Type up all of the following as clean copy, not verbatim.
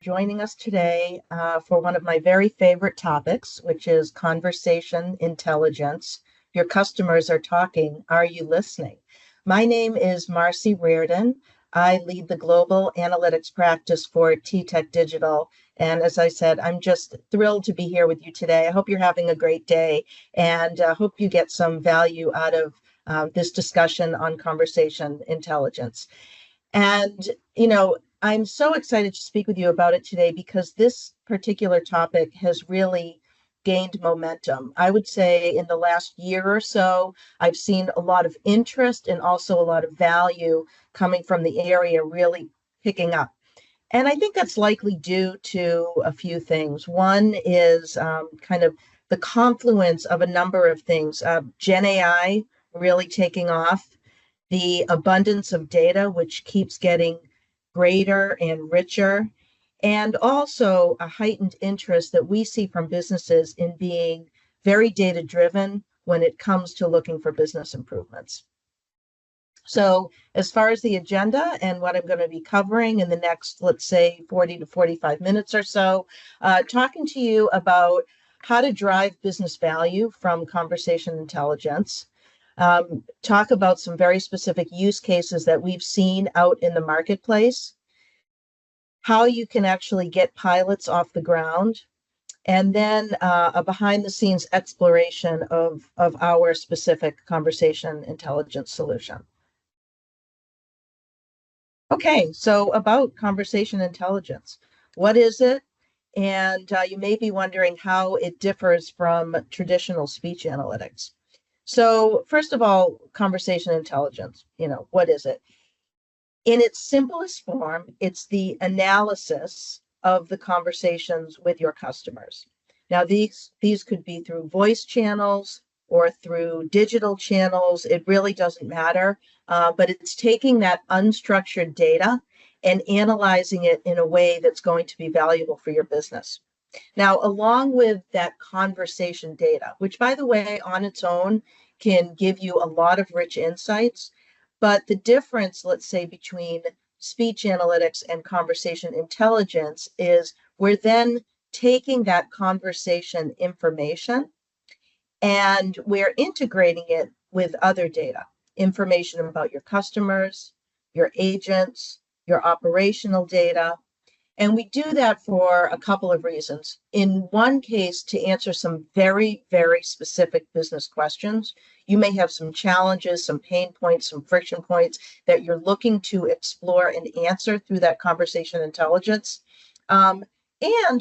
Joining us today for one of my very favorite topics, which is conversation intelligence. Your customers are talking. Are you listening? My name is Marcy Reardon. I lead the global analytics practice for TTEC Digital. And as I said, I'm just thrilled to be here with you today. I hope you're having a great day and hope you get some value out of this discussion on conversation intelligence. And, I'm so excited to speak with you about it today because this particular topic has really gained momentum. I would say in the last year or so, I've seen a lot of interest and also a lot of value coming from the area really picking up. And I think that's likely due to a few things. One is kind of the confluence of a number of things. Gen AI really taking off, the abundance of data, which keeps getting greater and richer, and also a heightened interest that we see from businesses in being very data driven when it comes to looking for business improvements. So as far as the agenda and what I'm going to be covering in the next, let's say, 40 to 45 minutes or so, talking to you about how to drive business value from conversation intelligence, talk about some very specific use cases that we've seen out in the marketplace, how you can actually get pilots off the ground, and then a behind the scenes exploration of our specific conversation intelligence solution. Okay, so about conversation intelligence, what is it? And you may be wondering how it differs from traditional speech analytics. So first of all, conversation intelligence, what is it? In its simplest form, it's the analysis of the conversations with your customers. Now, these could be through voice channels or through digital channels. It really doesn't matter, but it's taking that unstructured data and analyzing it in a way that's going to be valuable for your business. Now, along with that conversation data, which, by the way, on its own can give you a lot of rich insights, but the difference, let's say, between speech analytics and conversation intelligence is we're then taking that conversation information and we're integrating it with other data, information about your customers, your agents, your operational data. And we do that for a couple of reasons. In one case, to answer some very, very specific business questions. You may have some challenges, some pain points, some friction points that you're looking to explore and answer through that conversation intelligence. And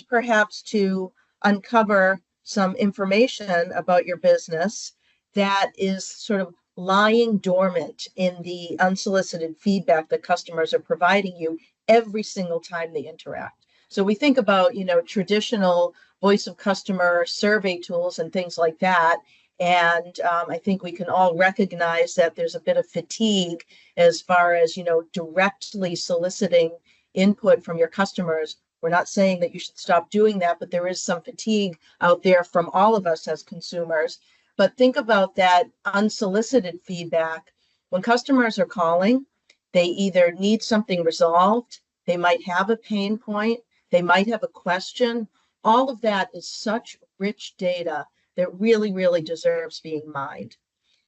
perhaps to uncover some information about your business that is sort of lying dormant in the unsolicited feedback that customers are providing you every single time they interact. So we think about, traditional voice of customer survey tools and things like that. And I think we can all recognize that there's a bit of fatigue as far as, directly soliciting input from your customers. We're not saying that you should stop doing that, but there is some fatigue out there from all of us as consumers. But think about that unsolicited feedback. When customers are calling, they either need something resolved, they might have a pain point, they might have a question. All of that is such rich data that really, really deserves being mined.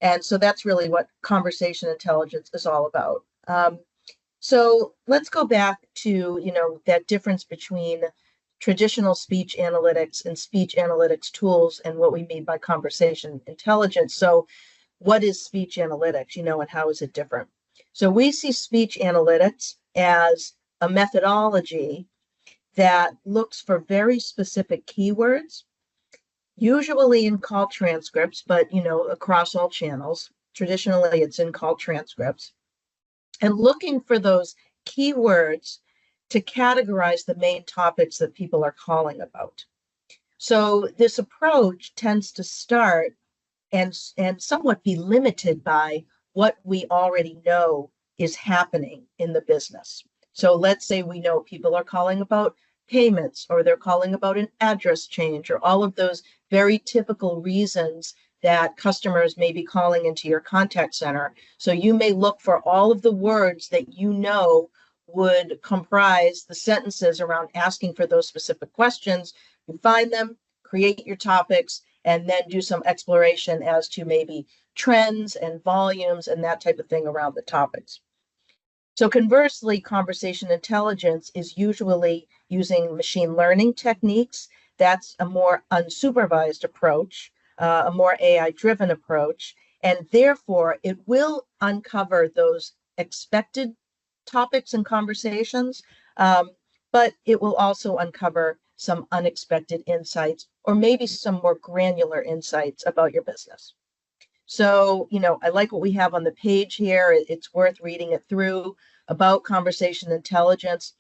And so that's really what conversation intelligence is all about. So let's go back to, that difference between traditional speech analytics and speech analytics tools and what we mean by conversation intelligence. So what is speech analytics, and how is it different? So we see speech analytics as a methodology that looks for very specific keywords, usually in call transcripts, but across all channels. Traditionally, it's in call transcripts, and looking for those keywords to categorize the main topics that people are calling about. So this approach tends to start and somewhat be limited by what we already know is happening in the business. So let's say we know people are calling about payments, or they're calling about an address change, or all of those very typical reasons that customers may be calling into your contact center. So you may look for all of the words that would comprise the sentences around asking for those specific questions. You find them, create your topics, and then do some exploration as to maybe trends and volumes and that type of thing around the topics. So conversely, conversation intelligence is usually using machine learning techniques. That's a more unsupervised approach, a more AI-driven approach, and therefore it will uncover those expected topics and conversations, but it will also uncover some unexpected insights or maybe some more granular insights about your business. So, I like what we have on the page here. It's worth reading it through about conversation intelligence.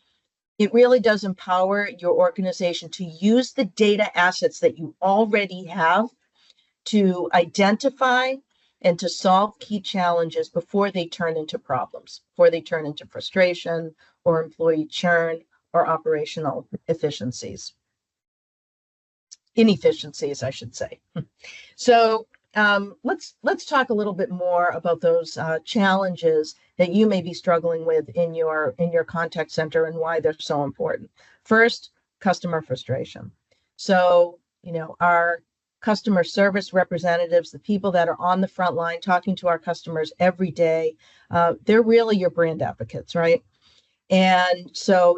It really does empower your organization to use the data assets that you already have to identify and to solve key challenges before they turn into problems, before they turn into frustration or employee churn or operational inefficiencies, I should say. So let's talk a little bit more about those challenges that you may be struggling with in your contact center and why they're so important. First, customer frustration. So, our customer service representatives, the people that are on the front line talking to our customers every day, they're really your brand advocates, right? And so,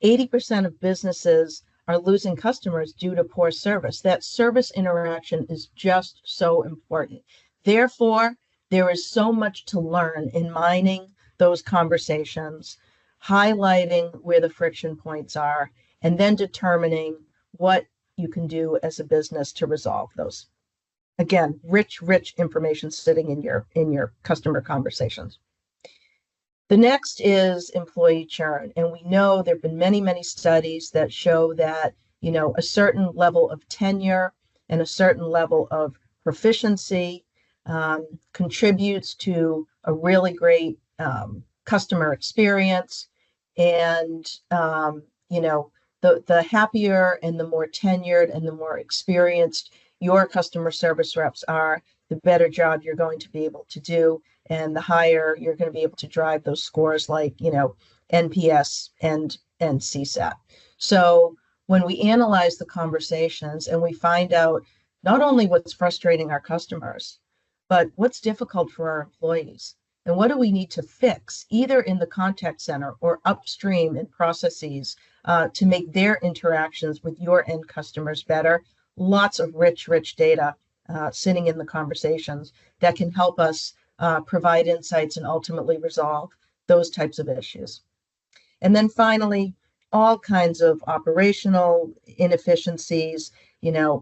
80% of businesses are losing customers due to poor service. That service interaction is just so important. Therefore, there is so much to learn in mining those conversations, highlighting where the friction points are, and then determining what you can do as a business to resolve those. Again, rich information sitting in your customer conversations. The next is employee churn. And we know there have been many studies that show that, a certain level of tenure and a certain level of proficiency contributes to a really great customer experience. And, the happier and the more tenured and the more experienced your customer service reps are, the better job you're going to be able to do, and the higher you're going to be able to drive those scores like, NPS and CSAT. So when we analyze the conversations and we find out not only what's frustrating our customers, but what's difficult for our employees, and what do we need to fix, either in the contact center or upstream in processes to make their interactions with your end customers better. Lots of rich data sitting in the conversations that can help us provide insights and ultimately resolve those types of issues. And then finally, all kinds of operational inefficiencies,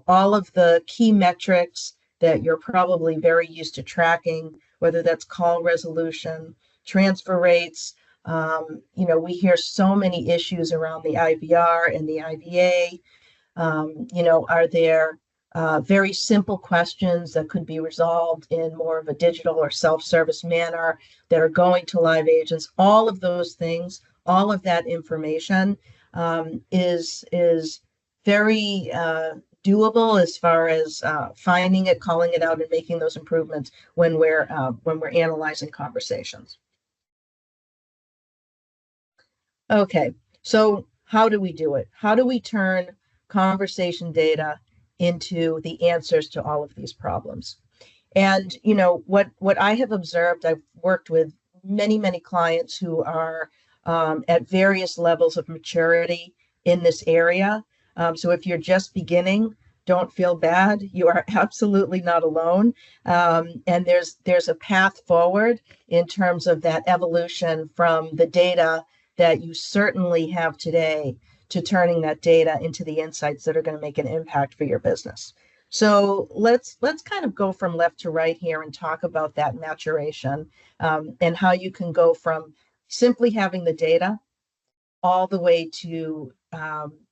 all of the key metrics that you're probably very used to tracking, whether that's call resolution, transfer rates. We hear so many issues around the IVR and the IVA. Are there very simple questions that could be resolved in more of a digital or self-service manner that are going to live agents? All of those things, all of that information is very doable as far as finding it, calling it out, and making those improvements when we're analyzing conversations. Okay, so how do we do it? How do we turn conversation data into the answers to all of these problems? And what I have observed, I've worked with many clients who are at various levels of maturity in this area. So if you're just beginning, don't feel bad. You are absolutely not alone. And there's a path forward in terms of that evolution from the data that you certainly have today to turning that data into the insights that are going to make an impact for your business. So let's kind of go from left to right here and talk about that maturation and how you can go from simply having the data all the way to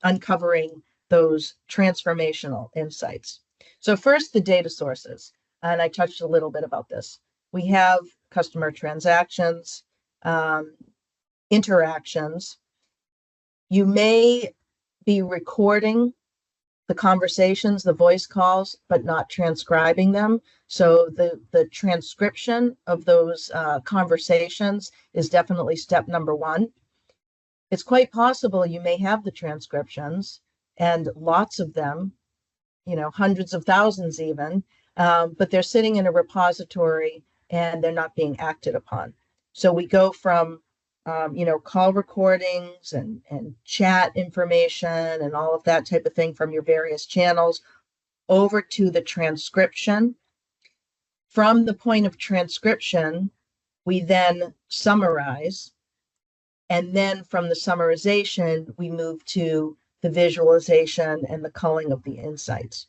uncovering those transformational insights. So first, the data sources, and I touched a little bit about this. We have customer transactions, interactions. You may be recording the conversations, the voice calls, but not transcribing them. So the transcription of those conversations is definitely step number one. it's quite possible you may have the transcriptions and lots of them, hundreds of thousands even, but they're sitting in a repository and they're not being acted upon. So we go from, call recordings and chat information and all of that type of thing from your various channels over to the transcription. From the point of transcription, we then summarize. And then from the summarization, we move to the visualization and the culling of the insights.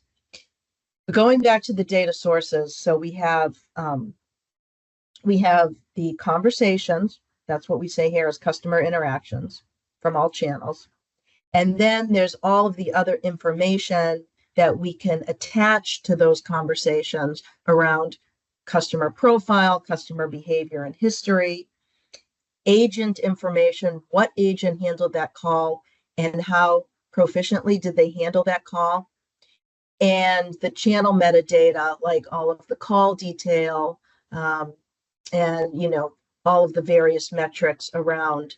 Going back to the data sources, so we have the conversations. That's what we say here is customer interactions from all channels. And then there's all of the other information that we can attach to those conversations around customer profile, customer behavior and history, agent information, what agent handled that call and how proficiently did they handle that call, and the channel metadata, like all of the call detail, and all of the various metrics around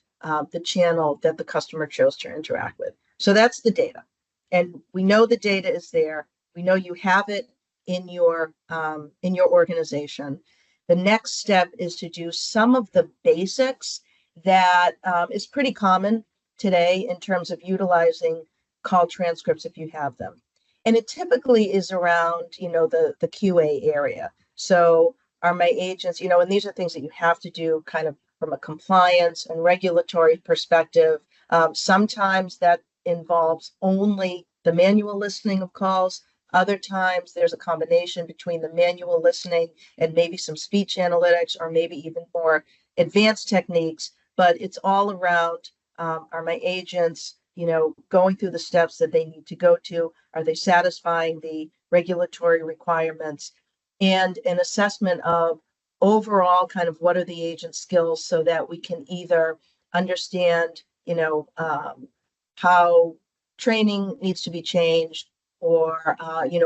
the channel that the customer chose to interact with. So that's the data. And we know the data is there. We know you have it in your organization. The next step is to do some of the basics that is pretty common today in terms of utilizing call transcripts if you have them. And it typically is around, the QA area. So are my agents, and these are things that you have to do kind of from a compliance and regulatory perspective. Sometimes that involves only the manual listening of calls. Other times there's a combination between the manual listening and maybe some speech analytics or maybe even more advanced techniques, but it's all around, are my agents, going through the steps that they need to go to? Are they satisfying the regulatory requirements? And an assessment of overall kind of what are the agent skills so that we can either understand, how training needs to be changed or,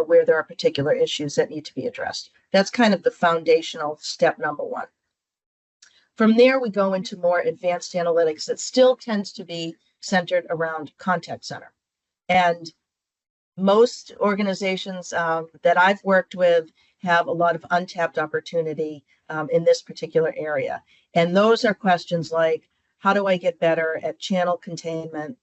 where there are particular issues that need to be addressed. That's kind of the foundational step number one. From there, we go into more advanced analytics that still tends to be centered around contact center. And most organizations that I've worked with have a lot of untapped opportunity in this particular area. And those are questions like, how do I get better at channel containment?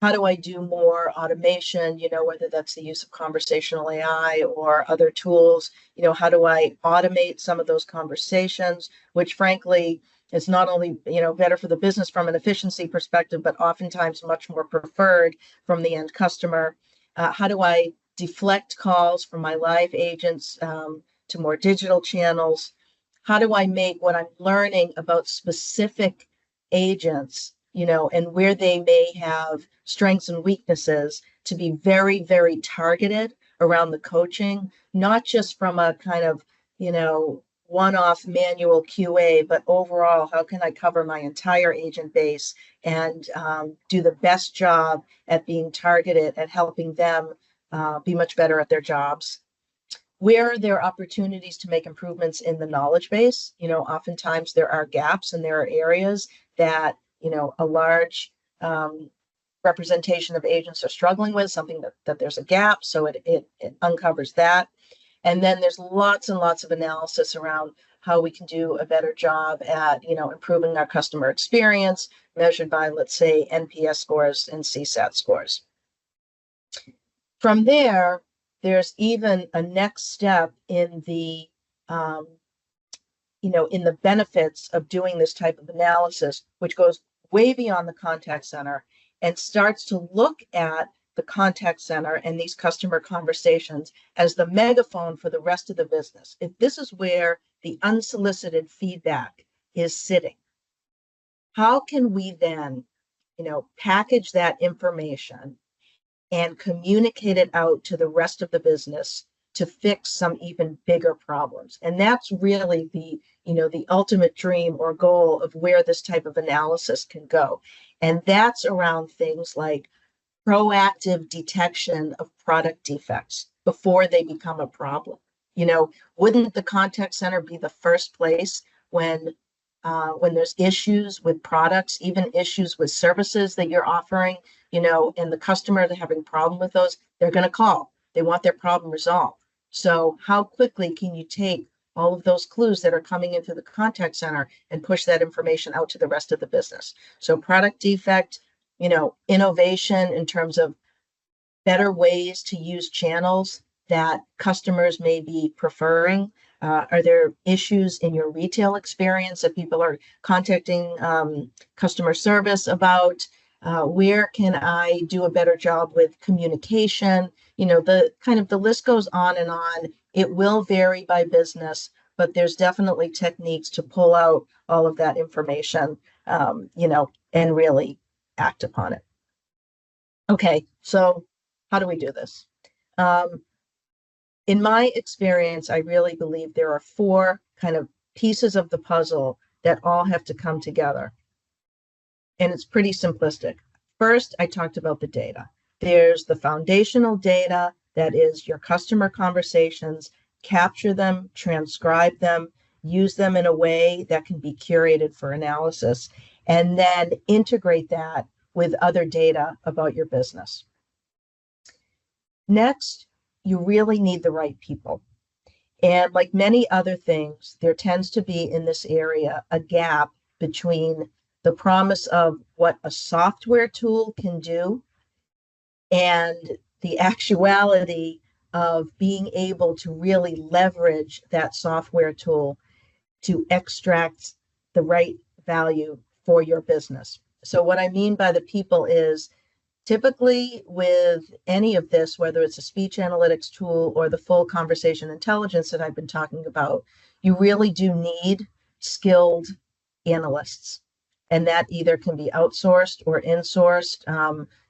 How do I do more automation, whether that's the use of conversational AI or other tools? How do I automate some of those conversations, which frankly is not only, better for the business from an efficiency perspective, but oftentimes much more preferred from the end customer. How do I deflect calls from my live agents to more digital channels? How do I make what I'm learning about specific agents, and where they may have strengths and weaknesses to be very, very targeted around the coaching, not just from a kind of, one-off manual QA, but overall, how can I cover my entire agent base and do the best job at being targeted at helping them be much better at their jobs? Where are there opportunities to make improvements in the knowledge base? Oftentimes there are gaps and there are areas that, a large representation of agents are struggling with, something that there's a gap, so it uncovers that. And then there's lots and lots of analysis around how we can do a better job at, improving our customer experience measured by, let's say, NPS scores and CSAT scores. From there, there's even a next step in the, in the benefits of doing this type of analysis, which goes way beyond the contact center and starts to look at the contact center and these customer conversations as the megaphone for the rest of the business. If this is where the unsolicited feedback is sitting, how can we then, package that information and communicate it out to the rest of the business to fix some even bigger problems? And that's really the, the ultimate dream or goal of where this type of analysis can go. And that's around things like proactive detection of product defects before they become a problem. Wouldn't the contact center be the first place when when there's issues with products, even issues with services that you're offering, and the customer is having a problem with those, they're going to call. They want their problem resolved. So how quickly can you take all of those clues that are coming into the contact center and push that information out to the rest of the business? So product defect, innovation in terms of better ways to use channels that customers may be preferring? Are there issues in your retail experience that people are contacting customer service about? Where can I do a better job with communication? The list goes on and on. It will vary by business, but there's definitely techniques to pull out all of that information, and really act upon it. Okay, so how do we do this? In my experience, I really believe there are four kind of pieces of the puzzle that all have to come together. And it's pretty simplistic. First, I talked about the data. There's the foundational data that is your customer conversations, capture them, transcribe them, use them in a way that can be curated for analysis, and then integrate that with other data about your business. Next, you really need the right people. And like many other things, there tends to be in this area a gap between the promise of what a software tool can do and the actuality of being able to really leverage that software tool to extract the right value for your business. So what I mean by the people is, typically with any of this, whether it's a speech analytics tool or the full conversation intelligence that I've been talking about, you really do need skilled analysts. And that either can be outsourced or insourced.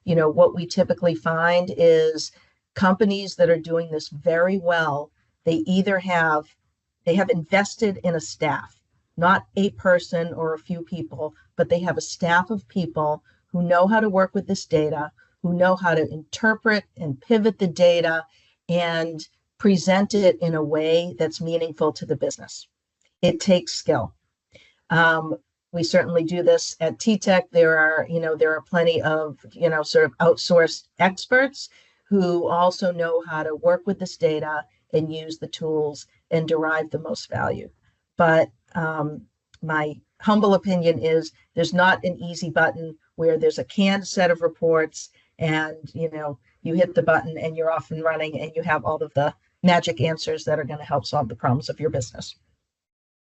What we typically find is companies that are doing this very well, they have invested in a staff, not a person or a few people, but they have a staff of people who know how to work with this data, who know how to interpret and pivot the data and present it in a way that's meaningful to the business. It takes skill. We certainly do this at TTEC. There are plenty of, sort of outsourced experts who also know how to work with this data and use the tools and derive the most value. But my humble opinion is there's not an easy button where there's a canned set of reports and you hit the button and you're off and running and you have all of the magic answers that are going to help solve the problems of your business.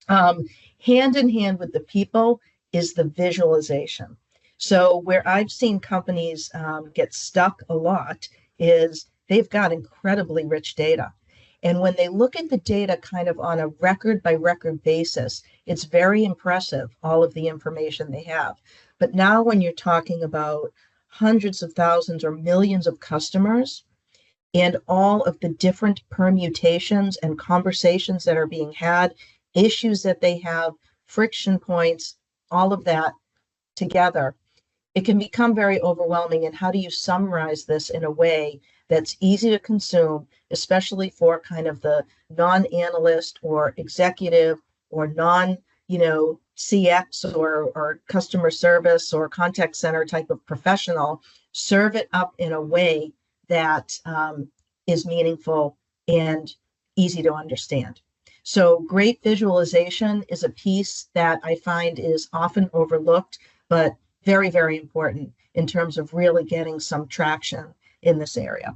Hand in hand with the people is the visualization. So where I've seen companies get stuck a lot is they've got incredibly rich data. And when they look at the data kind of on a record by record basis, it's very impressive, all of the information they have. But now when you're talking about hundreds of thousands or millions of customers and all of the different permutations and conversations that are being had, issues that they have, friction points, all of that together, it can become very overwhelming. And how do you summarize this in a way that's easy to consume, especially for kind of the non-analyst or executive or CX or customer service or contact center type of professional? Serve it up in a way that is meaningful and easy to understand. So great visualization is a piece that I find is often overlooked, but very, very important in terms of really getting some traction in this area.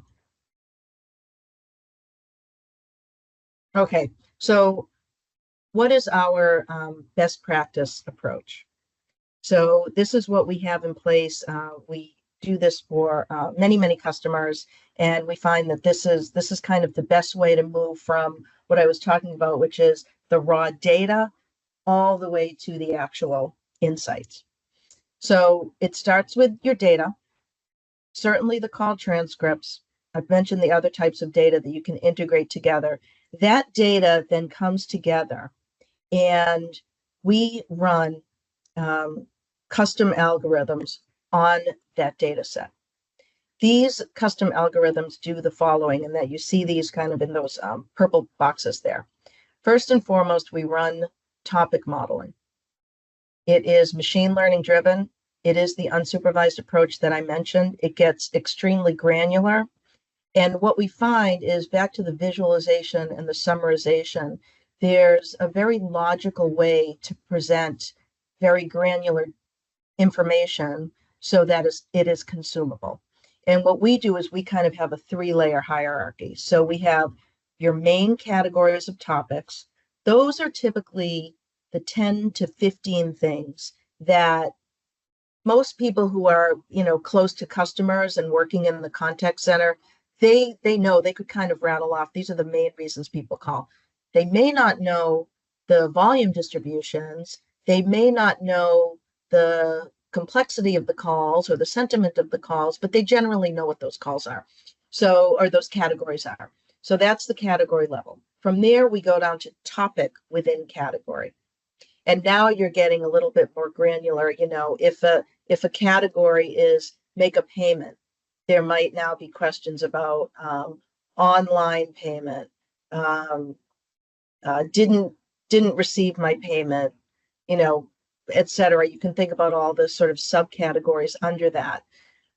Okay, so what is our best practice approach? So this is what we have in place. We do this for many, many customers, and we find that this is kind of the best way to move from what I was talking about, which is the raw data, all the way to the actual insights. So it starts with your data, certainly the call transcripts. I've mentioned the other types of data that you can integrate together. That data then comes together and we run custom algorithms on that data set. These custom algorithms do the following, and that you see these kind of in those purple boxes there. First and foremost, we run topic modeling. It is machine learning driven. It is the unsupervised approach that I mentioned. It gets extremely granular. And what we find is, back to the visualization and the summarization, there's a very logical way to present very granular information so that it is consumable. And what we do is we kind of have a 3-layer hierarchy. So we have your main categories of topics. Those are typically the 10 to 15 things that most people who are, close to customers and working in the contact center, they know, they could kind of rattle off, these are the main reasons people call. They may not know the volume distributions. They may not know the complexity of the calls or the sentiment of the calls, but they generally know what those calls are. So, or those categories are. So that's the category level. From there, we go down to topic within category. And now you're getting a little bit more granular. If a category is make a payment, there might now be questions about online payment, didn't receive my payment, et cetera. You can think about all the sort of subcategories under that.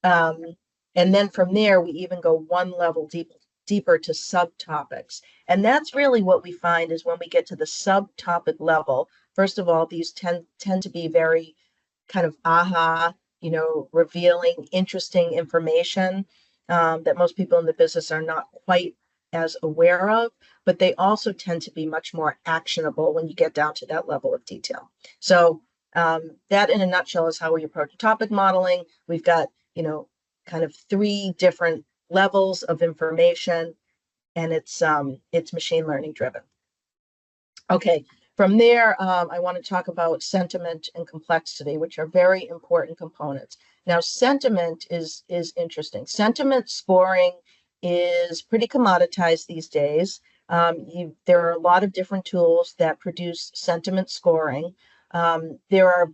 And then from there, we even go one level deeper to subtopics. And that's really what we find is when we get to the subtopic level, first of all, these tend to be very kind of revealing, interesting information that most people in the business are not quite as aware of, but they also tend to be much more actionable when you get down to that level of detail. So that in a nutshell is how we approach topic modeling. We've got, kind of 3 different levels of information, and it's machine learning driven. Okay, from there, I want to talk about sentiment and complexity, which are very important components. Now, sentiment is interesting. Sentiment scoring is pretty commoditized these days. There are a lot of different tools that produce sentiment scoring. There are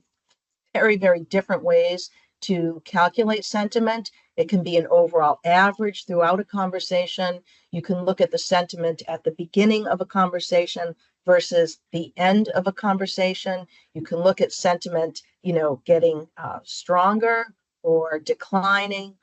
very, very different ways to calculate sentiment. It can be an overall average throughout a conversation. You can look at the sentiment at the beginning of a conversation versus the end of a conversation. You can look at sentiment, getting stronger or declining.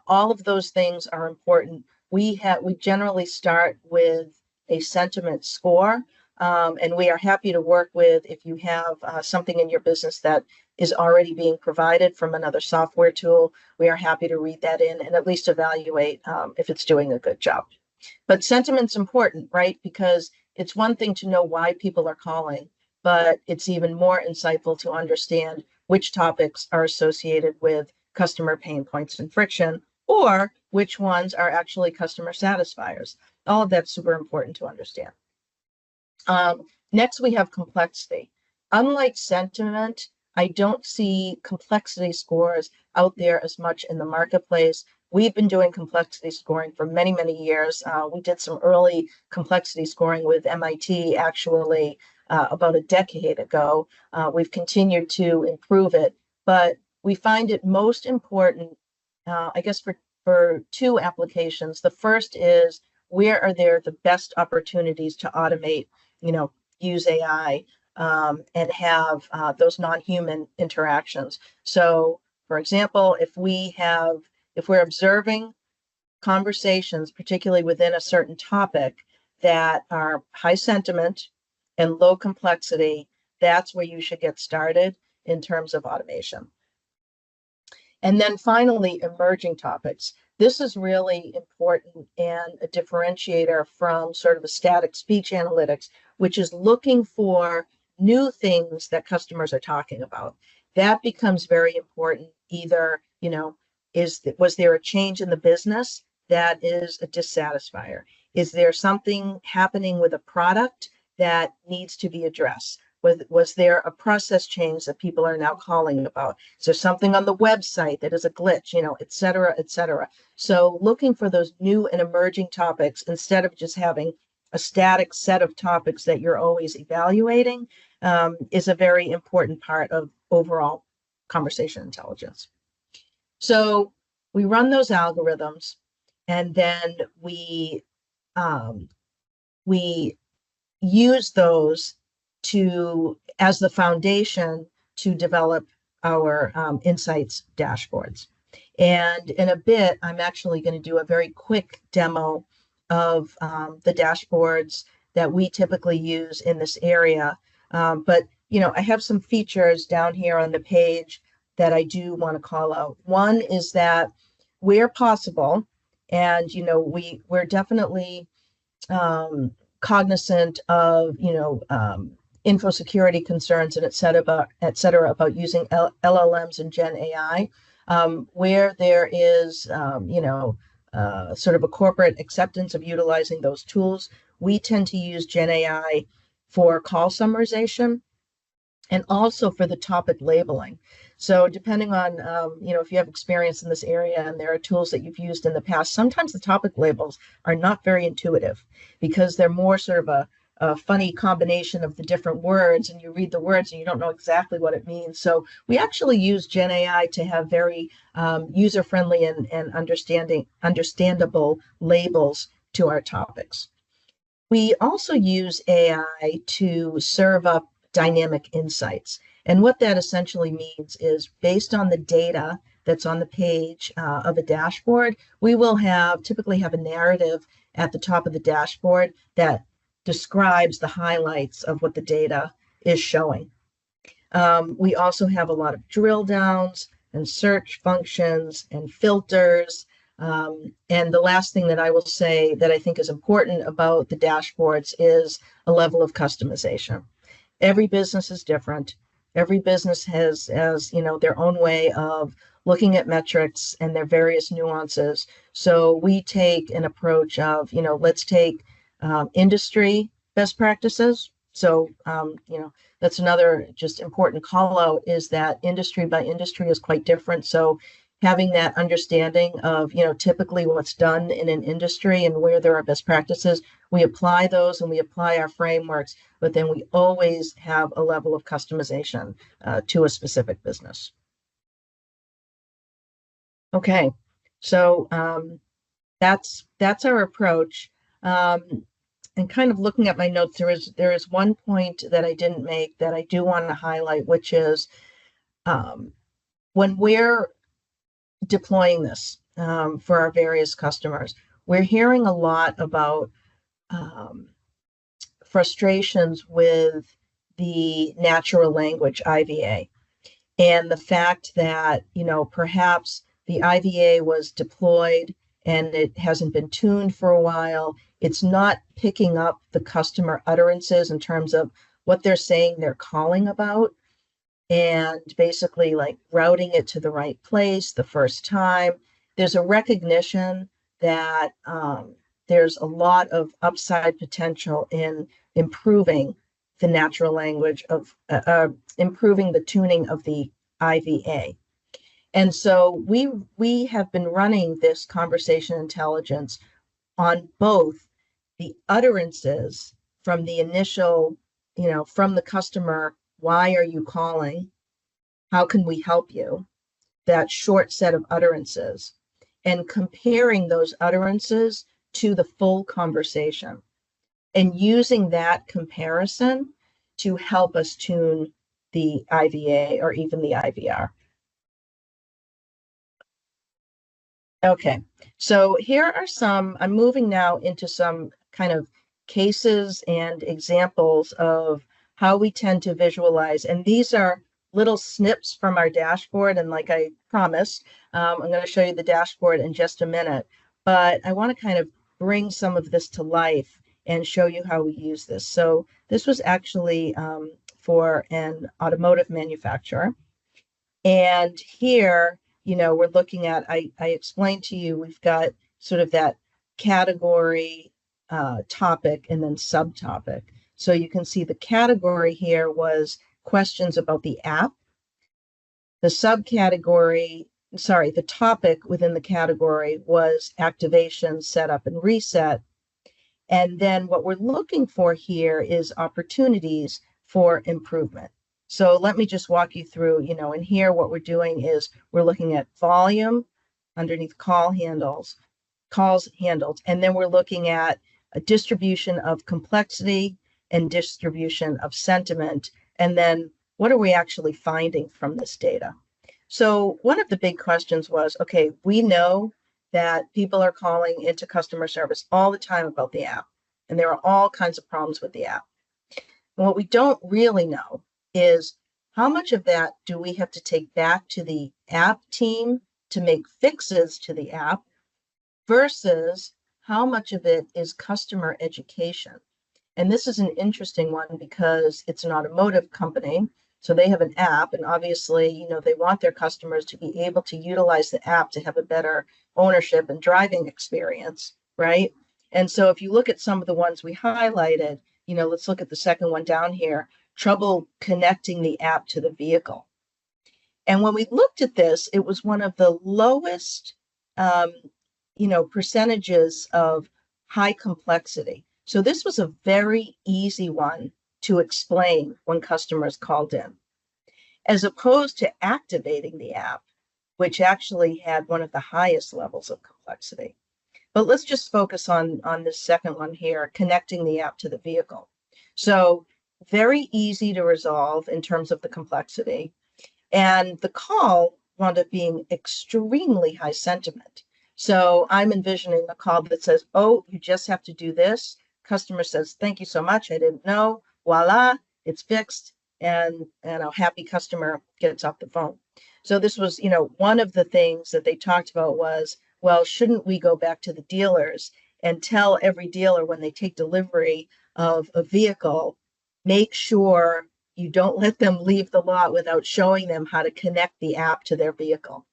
All of those things are important. We generally start with a sentiment score, and we are happy to work with, if you have something in your business that is already being provided from another software tool, we are happy to read that in and at least evaluate if it's doing a good job. But sentiment's important, right? Because it's one thing to know why people are calling, but it's even more insightful to understand which topics are associated with customer pain points and friction, or which ones are actually customer satisfiers. All of that's super important to understand. Next, we have complexity. Unlike sentiment, I don't see complexity scores out there as much in the marketplace. We've been doing complexity scoring for many, many years. We did some early complexity scoring with MIT, actually, about a decade ago. We've continued to improve it, but we find it most important, I guess, for 2 applications. The first is, where are there the best opportunities to automate, use AI, and have those non-human interactions. So, for example, if we're observing conversations, particularly within a certain topic, that are high sentiment and low complexity, that's where you should get started in terms of automation. And then finally, emerging topics. This is really important and a differentiator from sort of a static speech analytics, which is looking for new things that customers are talking about. That becomes very important. Either, was there a change in the business that is a dissatisfier? Is there something happening with a product that needs to be addressed? Was there a process change that people are now calling about? Is there something on the website that is a glitch, et cetera, et cetera? So looking for those new and emerging topics instead of just having a static set of topics that you're always evaluating is a very important part of overall conversation intelligence. So we run those algorithms, and then we use those as the foundation to develop our insights dashboards. And in a bit, I'm actually going to do a very quick demo of the dashboards that we typically use in this area. But, I have some features down here on the page that I do want to call out. One is that where possible, and, we're definitely cognizant of, info security concerns and et cetera about using LLMs and Gen AI, where there is, sort of a corporate acceptance of utilizing those tools. We tend to use Gen AI for call summarization and also for the topic labeling. So depending on, if you have experience in this area and there are tools that you've used in the past, sometimes the topic labels are not very intuitive because they're more sort of a funny combination of the different words, and you read the words and you don't know exactly what it means. So we actually use Gen AI to have very user-friendly and understandable labels to our topics. We also use AI to serve up dynamic insights. And what that essentially means is based on the data that's on the page of a dashboard, we will typically have a narrative at the top of the dashboard that describes the highlights of what the data is showing. We also have a lot of drill downs and search functions and filters. And the last thing that I will say that I think is important about the dashboards is a level of customization. Every business is different. Every business has their own way of looking at metrics and their various nuances. So we take an approach of, let's take industry best practices. So, that's another just important call out is that industry by industry is quite different. So having that understanding of, typically what's done in an industry and where there are best practices, we apply those and we apply our frameworks, but then we always have a level of customization to a specific business. Okay, so that's our approach. And kind of looking at my notes, there is one point that I didn't make that I do want to highlight, which is when we're deploying this for our various customers, we're hearing a lot about frustrations with the natural language IVA and the fact that, perhaps the IVA was deployed and it hasn't been tuned for a while. It's not picking up the customer utterances in terms of what they're saying they're calling about, and basically like routing it to the right place the first time. There's a recognition that there's a lot of upside potential in improving the natural language of improving the tuning of the IVA. And so we have been running this conversation intelligence on both the utterances from the initial, from the customer, why are you calling? How can we help you? That short set of utterances, and comparing those utterances to the full conversation and using that comparison to help us tune the IVA or even the IVR. Okay, so here are I'm moving now into some kind of cases and examples of how we tend to visualize. And these are little snips from our dashboard. And like I promised, I'm going to show you the dashboard in just a minute. But I want to kind of bring some of this to life and show you how we use this. So this was actually for an automotive manufacturer. And here, we're looking at, I explained to you, we've got sort of that category, topic, and then subtopic. So you can see the category here was questions about the app. The subcategory, the topic within the category was activation, setup, and reset. And then what we're looking for here is opportunities for improvement. So let me just walk you through, and here what we're doing is we're looking at volume underneath calls handled, and then we're looking at a distribution of complexity and distribution of sentiment. And then what are we actually finding from this data? So one of the big questions was, okay, we know that people are calling into customer service all the time about the app, and there are all kinds of problems with the app. And what we don't really know is how much of that do we have to take back to the app team to make fixes to the app versus how much of it is customer education. And this is an interesting one because it's an automotive company. So they have an app, and obviously, they want their customers to be able to utilize the app to have a better ownership and driving experience, right? And so if you look at some of the ones we highlighted, let's look at the second one down here, trouble connecting the app to the vehicle. And when we looked at this, it was one of the lowest, percentages of high complexity. So this was a very easy one to explain when customers called in, as opposed to activating the app, which actually had one of the highest levels of complexity. But let's just focus on this second one here, connecting the app to the vehicle. So very easy to resolve in terms of the complexity. And the call wound up being extremely high sentiment. So I'm envisioning a call that says, oh, you just have to do this. Customer says, thank you so much. I didn't know. Voila, it's fixed. And a happy customer gets off the phone. So this was, one of the things that they talked about was, well, shouldn't we go back to the dealers and tell every dealer when they take delivery of a vehicle, make sure you don't let them leave the lot without showing them how to connect the app to their vehicle.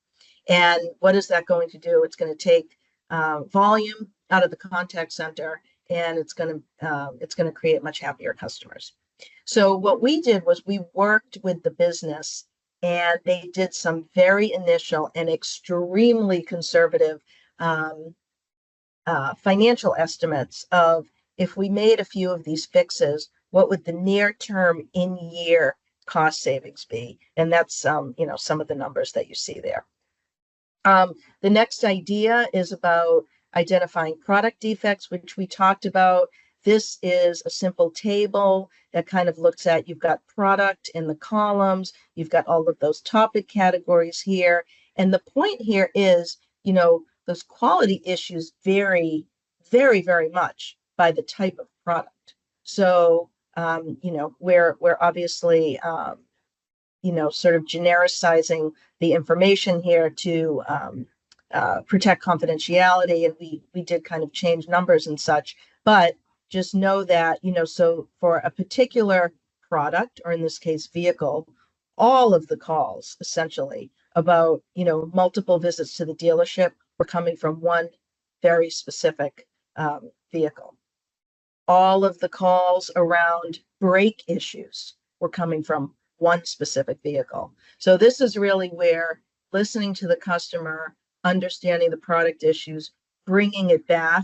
And what is that going to do? It's going to take volume out of the contact center, and it's going to create much happier customers. So what we did was we worked with the business, and they did some very initial and extremely conservative financial estimates of, if we made a few of these fixes, what would the near-term in-year cost savings be? And that's some of the numbers that you see there. The next idea is about identifying product defects, which we talked about. This is a simple table that kind of looks at, you've got product in the columns, you've got all of those topic categories here. And the point here is, those quality issues vary very, very much by the type of product. So, we're obviously, sort of genericizing the information here to protect confidentiality, and we did kind of change numbers and such, but just know that, so for a particular product, or in this case, vehicle, all of the calls essentially about, multiple visits to the dealership were coming from one very specific vehicle. All of the calls around brake issues were coming from one specific vehicle. So this is really where listening to the customer, understanding the product issues, bringing it back,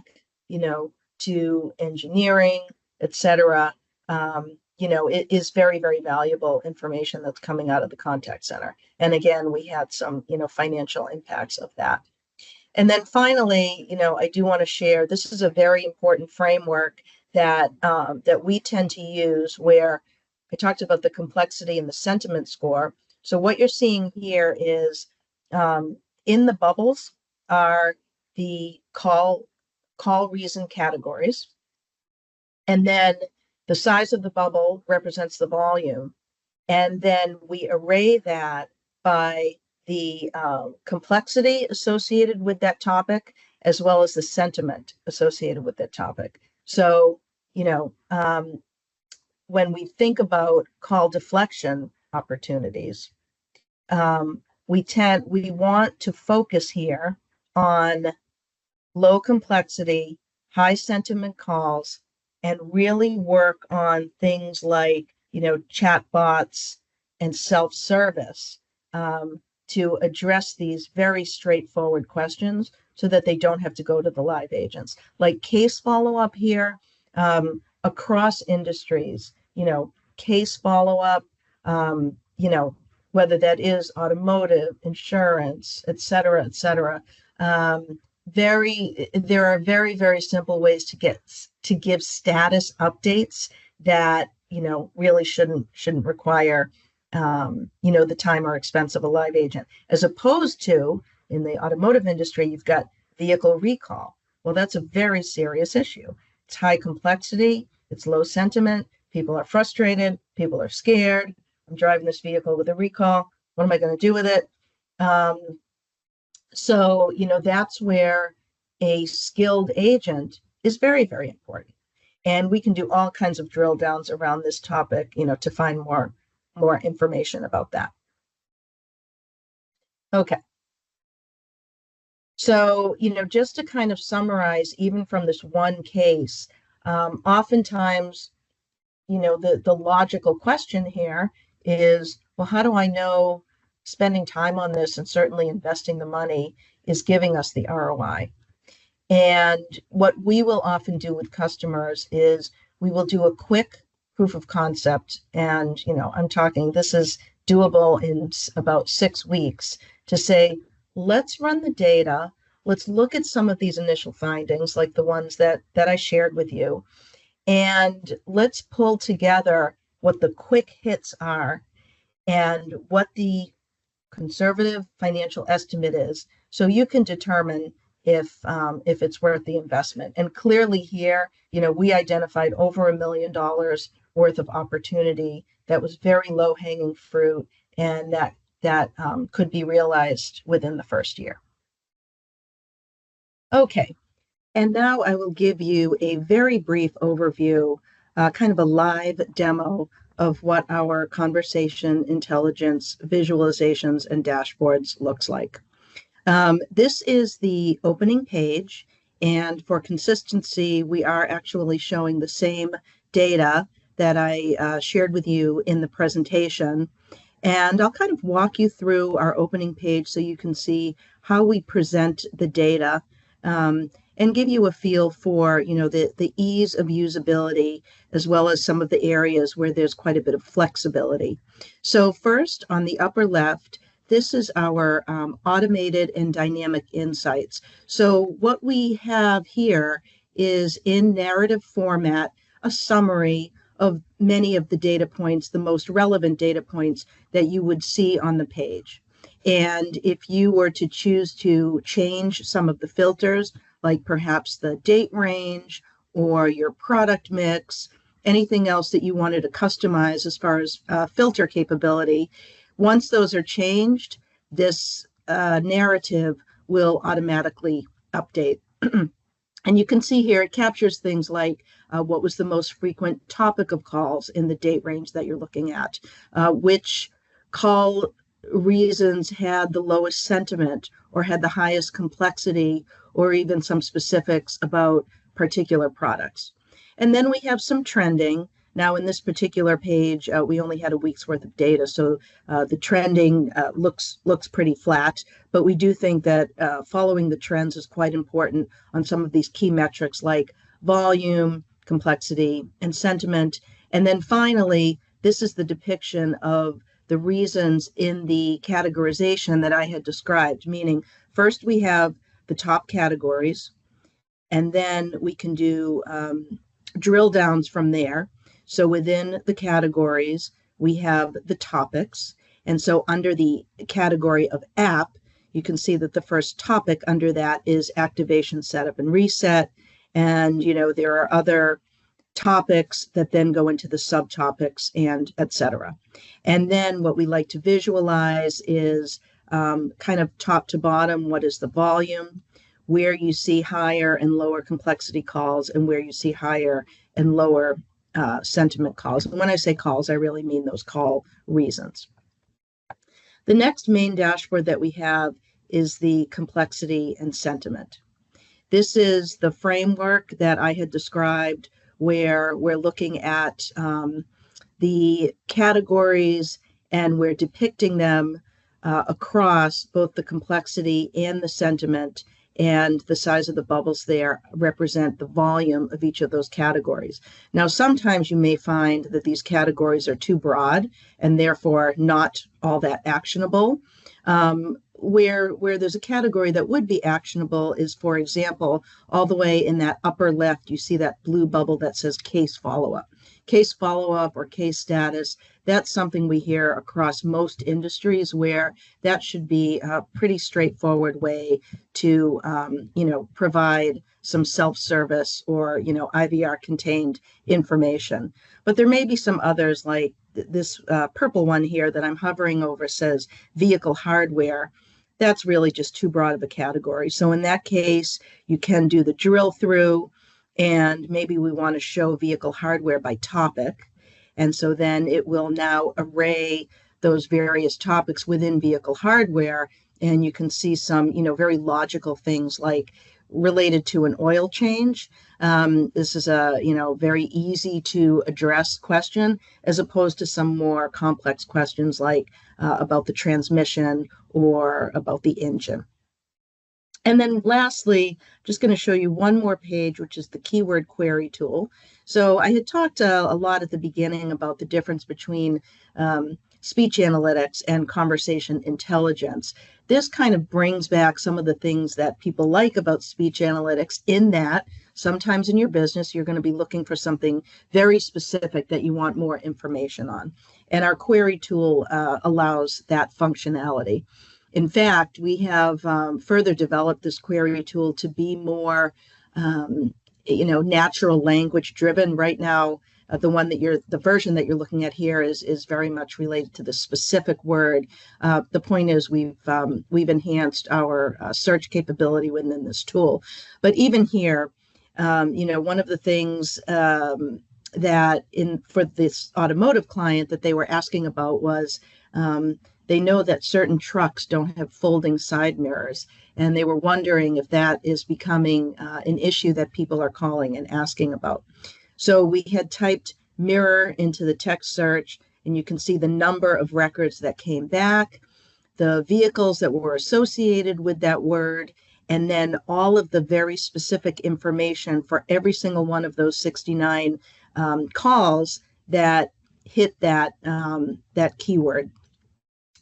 to engineering, et cetera, it is very, very valuable information that's coming out of the contact center. And again, we had some, financial impacts of that. And then finally, I do want to share, this is a very important framework that we tend to use, where I talked about the complexity and the sentiment score. So what you're seeing here is in the bubbles are the call reason categories. And then the size of the bubble represents the volume. And then we array that by the complexity associated with that topic, as well as the sentiment associated with that topic. So, when we think about call deflection opportunities, we want to focus here on low complexity, high sentiment calls, and really work on things like, chat bots and self-service to address these very straightforward questions so that they don't have to go to the live agents. Like case follow-up here, across industries, case follow-up, whether that is automotive, insurance, et cetera, et cetera. There are very, very simple ways to give status updates that, really shouldn't require the time or expense of a live agent, as opposed to in the automotive industry, you've got vehicle recall. Well, that's a very serious issue. It's high complexity, it's low sentiment, people are frustrated, people are scared. I'm driving this vehicle with a recall. What am I going to do with it? So that's where a skilled agent is very, very important. And we can do all kinds of drill downs around this topic, to find more information about that. Okay. So, just to kind of summarize, even from this one case, oftentimes, the logical question here is, well, how do I know spending time on this and certainly investing the money is giving us the ROI? And what we will often do with customers is we will do a quick proof of concept. And, I'm talking, this is doable in about 6 weeks, to say, let's run the data. Let's look at some of these initial findings, like the ones that I shared with you. And let's pull together what the quick hits are and what the conservative financial estimate is, so you can determine if it's worth the investment. And clearly here, we identified over $1 million worth of opportunity that was very low hanging fruit, and that could be realized within the first year. Okay, and now I will give you a very brief overview, kind of a live demo of what our conversation intelligence visualizations and dashboards looks like. This is the opening page, and for consistency, we are actually showing the same data that I shared with you in the presentation. And I'll kind of walk you through our opening page so you can see how we present the data, and give you a feel for, the ease of usability, as well as some of the areas where there's quite a bit of flexibility. So first, on the upper left, this is our automated and dynamic insights. So what we have here is, in narrative format, a summary of many of the data points, the most relevant data points that you would see on the page. And if you were to choose to change some of the filters, like perhaps the date range or your product mix, anything else that you wanted to customize as far as filter capability, once those are changed, this narrative will automatically update. And you can see here, it captures things like what was the most frequent topic of calls in the date range that you're looking at, which call reasons had the lowest sentiment or had the highest complexity, or even some specifics about particular products. And then we have some trending. Now, in this particular page, we only had a week's worth of data, so the trending looks pretty flat, but we do think that following the trends is quite important on some of these key metrics like volume, complexity, and sentiment. And then finally, this is the depiction of the reasons in the categorization that I had described, meaning first we have the top categories, and then we can do drill downs from there. So within the categories, we have the topics. And so under the category of app, you can see that the first topic under that is activation, setup, and reset. And, there are other topics that then go into the subtopics and etc. And then what we like to visualize is kind of top to bottom, what is the volume, where you see higher and lower complexity calls, and where you see higher and lower sentiment calls. And when I say calls, I really mean those call reasons. The next main dashboard that we have is the complexity and sentiment. This is the framework that I had described, where we're looking at the categories and we're depicting them across both the complexity and the sentiment, and the size of the bubbles there represent the volume of each of those categories. Now, sometimes you may find that these categories are too broad and therefore not all that actionable. where there's a category that would be actionable is, for example, all the way in that upper left, you see that blue bubble that says case follow-up. Case follow-up or case status, that's something we hear across most industries where that should be a pretty straightforward way to, provide some self-service or, IVR contained information. But there may be some others like this purple one here that I'm hovering over says vehicle hardware. That's really just too broad of a category. So in that case, you can do the drill through, and maybe we want to show vehicle hardware by topic. And so then it will now array those various topics within vehicle hardware, and you can see some, very logical things like related to an oil change. This is a, very easy to address question as opposed to some more complex questions like about the transmission or about the engine. And then lastly, I'm just going to show you one more page, which is the keyword query tool. So I had talked a lot at the beginning about the difference between speech analytics and conversation intelligence. This kind of brings back some of the things that people like about speech analytics, in that sometimes in your business, you're going to be looking for something very specific that you want more information on. And our query tool allows that functionality. In fact, we have further developed this query tool to be more, natural language driven. Right now, the version that you're looking at here is very much related to the specific word. The point is we've enhanced our search capability within this tool. But even here, one of the things that for this automotive client that they were asking about was, they know that certain trucks don't have folding side mirrors, and they were wondering if that is becoming an issue that people are calling and asking about. So we had typed mirror into the text search, and you can see the number of records that came back, the vehicles that were associated with that word, and then all of the very specific information for every single one of those 69 calls that hit that keyword.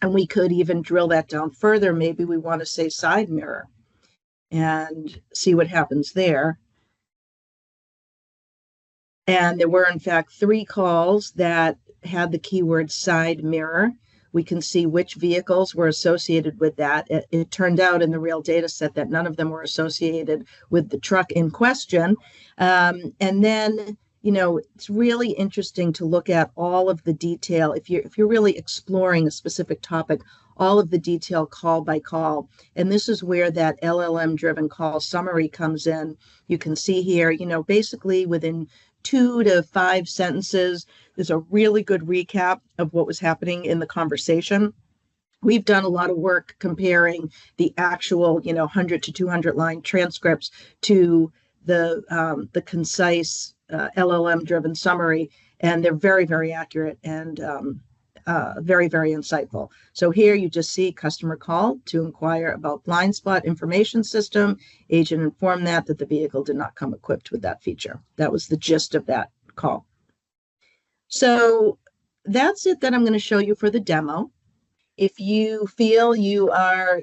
And we could even drill that down further. Maybe we want to say side mirror and see what happens there. And there were, in fact, 3 calls that had the keyword side mirror. We can see which vehicles were associated with that. It turned out in the real data set that none of them were associated with the truck in question. And then, it's really interesting to look at all of the detail. If you're really exploring a specific topic, all of the detail call by call. And this is where that LLM driven call summary comes in. You can see here, basically within 2 to 5 sentences, there's a really good recap of what was happening in the conversation. We've done a lot of work comparing the actual, 100 to 200 line transcripts to the concise LLM-driven summary, and they're very, very accurate and very, very insightful. So here you just see customer call to inquire about blind spot information system. Agent informed that the vehicle did not come equipped with that feature. That was the gist of that call. So that's it that I'm going to show you for the demo. If you feel you are,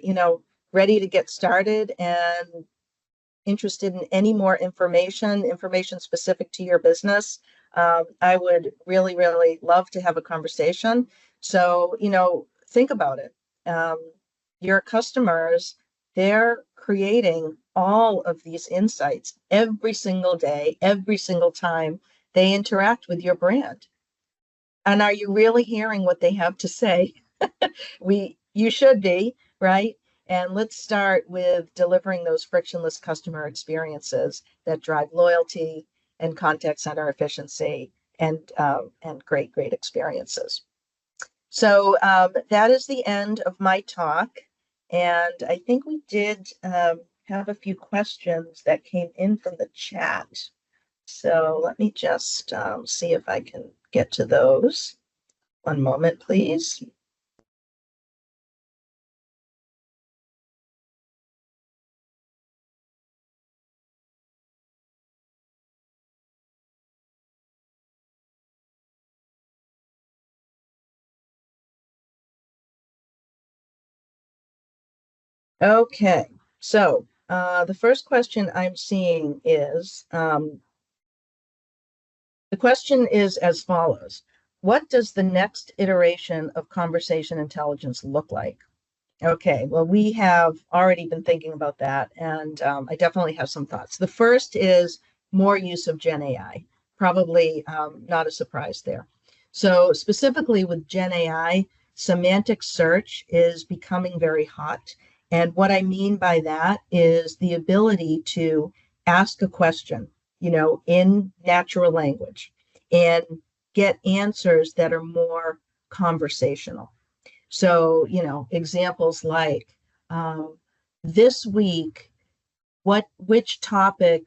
ready to get started and interested in any more information specific to your business, I would really, really love to have a conversation. So, think about it. Your customers, they're creating all of these insights every single day, every single time they interact with your brand. And are you really hearing what they have to say? You should be, right? And let's start with delivering those frictionless customer experiences that drive loyalty and contact center efficiency and great experiences. So that is the end of my talk. And I think we did have a few questions that came in from the chat. So let me just see if I can get to those. One moment, please. Okay, so the first question I'm seeing is the question is as follows. What does the next iteration of conversation intelligence look like? Okay, well, we have already been thinking about that, and I definitely have some thoughts. The first is more use of Gen AI, probably not a surprise there. So, specifically with Gen AI, semantic search is becoming very hot. And what I mean by that is the ability to ask a question, in natural language and get answers that are more conversational. So, examples like this week, which topic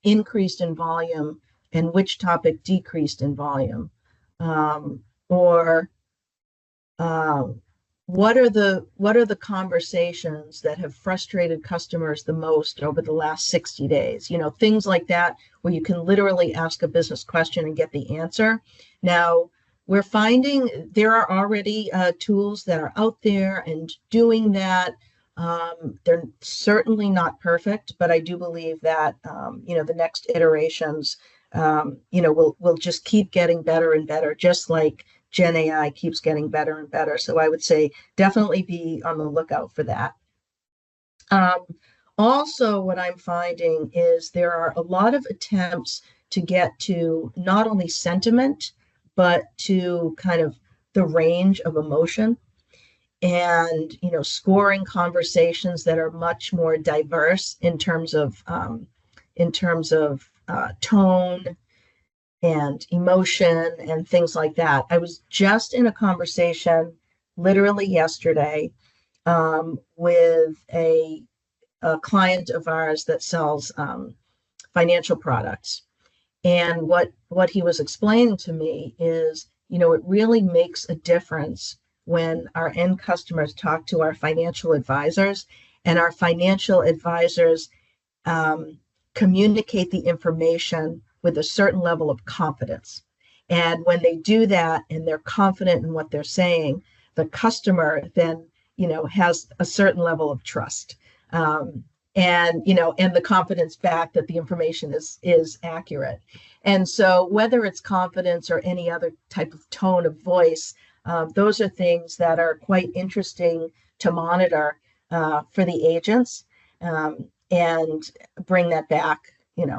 increased in volume and which topic decreased in volume, or um, what are the conversations that have frustrated customers the most over the last 60 days? Things like that, where you can literally ask a business question and get the answer. Now, we're finding there are already tools that are out there and doing that. They're certainly not perfect, but I do believe that the next iterations, will just keep getting better and better, just like Gen AI keeps getting better and better. So I would say definitely be on the lookout for that. Um, Also, what I'm finding is there are a lot of attempts to get to not only sentiment, but to kind of the range of emotion and, scoring conversations that are much more diverse in terms of tone and emotion and things like that. I was just in a conversation literally yesterday with a client of ours that sells financial products. And what he was explaining to me is, it really makes a difference when our end customers talk to our financial advisors and our financial advisors um, communicate the information with a certain level of confidence. And when they do that and they're confident in what they're saying, the customer then, has a certain level of trust. Um, and the confidence back that the information is accurate. And so whether it's confidence or any other type of tone of voice, those are things that are quite interesting to monitor for the agents. And bring that back,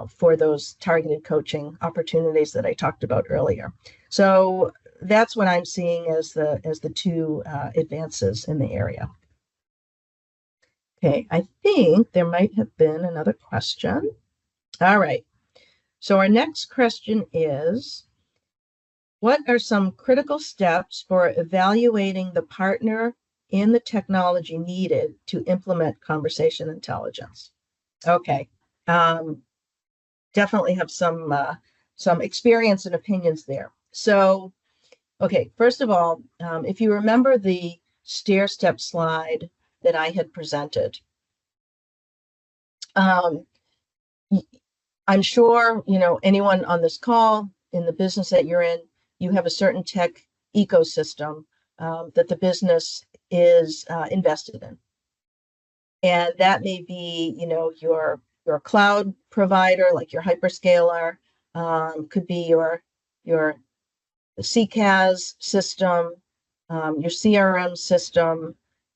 for those targeted coaching opportunities that I talked about earlier. So that's what I'm seeing as the two advances in the area. Okay, I think there might have been another question. All right. So our next question is, what are some critical steps for evaluating the partner in the technology needed to implement conversation intelligence? Okay. Um, Definitely have some experience and opinions there. So, okay, first of all, if you remember the stair step slide that I had presented, um, I'm sure anyone on this call in the business that you're in, you have a certain tech ecosystem that the business is invested in. And that may be, your cloud provider, like your hyperscaler, could be your CCaaS system, your CRM system.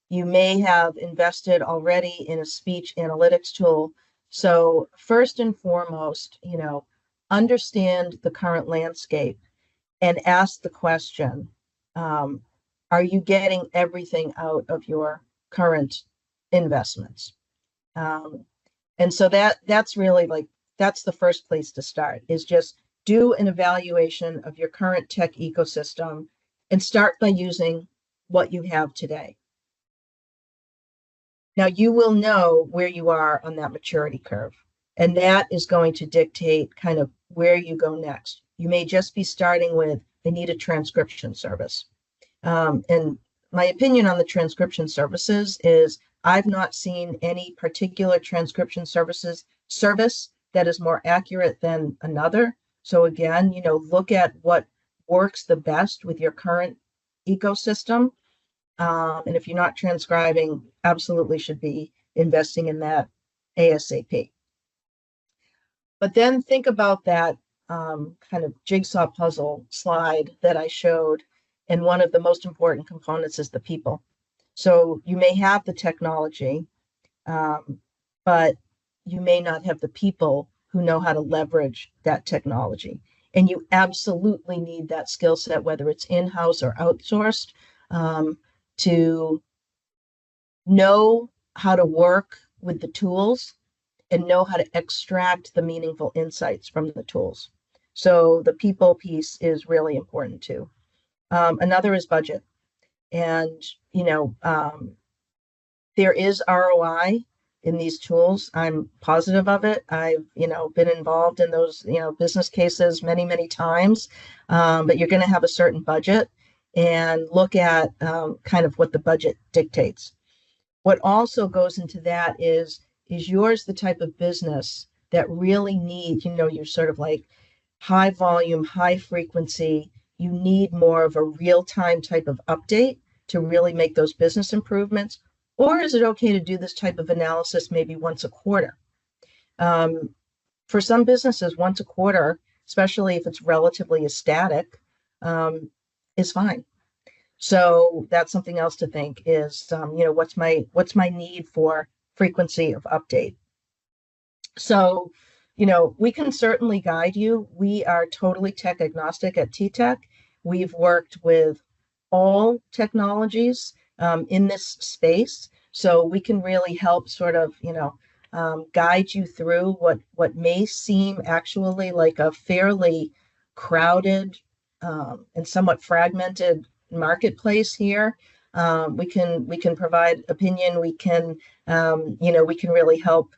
You may have invested already in a speech analytics tool. So first and foremost, understand the current landscape and ask the question, um, are you getting everything out of your current investments? Um, and so that's really like that's the first place to start is just do an evaluation of your current tech ecosystem and start by using what you have today. Now you will know where you are on that maturity curve, and that is going to dictate kind of where you go next. You may just be starting with, I need a transcription service. And my opinion on the transcription services is I've not seen any particular transcription service that is more accurate than another. So again, look at what works the best with your current ecosystem And if you're not transcribing, absolutely should be investing in that ASAP. But then think about that kind of jigsaw puzzle slide that I showed. And one of the most important components is the people. So you may have the technology, but you may not have the people who know how to leverage that technology. And you absolutely need that skill set, whether it's in-house or outsourced, to know how to work with the tools and know how to extract the meaningful insights from the tools. So the people piece is really important too. Another is budget. And, you know, there is ROI in these tools. I'm positive of it. I've, been involved in those, business cases many, many times. But you're going to have a certain budget and look at kind of what the budget dictates. What also goes into that is yours the type of business that really needs, you're sort of like high volume, high frequency. You need more of a real-time type of update to really make those business improvements? Or is it okay to do this type of analysis maybe once a quarter? For some businesses, once a quarter, especially if it's relatively static, is fine. So that's something else to think is, what's my need for frequency of update? So, we can certainly guide you. We are totally tech agnostic at TTEC. We've worked with all technologies in this space, so we can really help sort of, guide you through what may seem actually like a fairly crowded and somewhat fragmented marketplace here. We can provide opinion. We can really help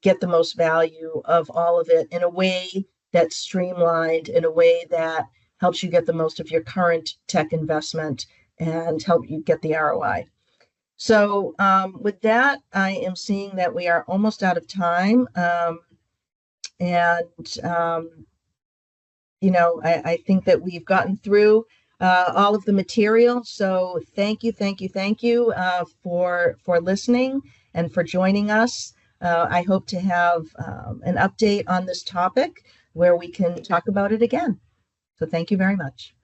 get the most value of all of it in a way that's streamlined, in a way that helps you get the most of your current tech investment and help you get the ROI. So with that, I am seeing that we are almost out of time. And I think that we've gotten through all of the material. So thank you for listening and for joining us. I hope to have an update on this topic where we can talk about it again. So thank you very much.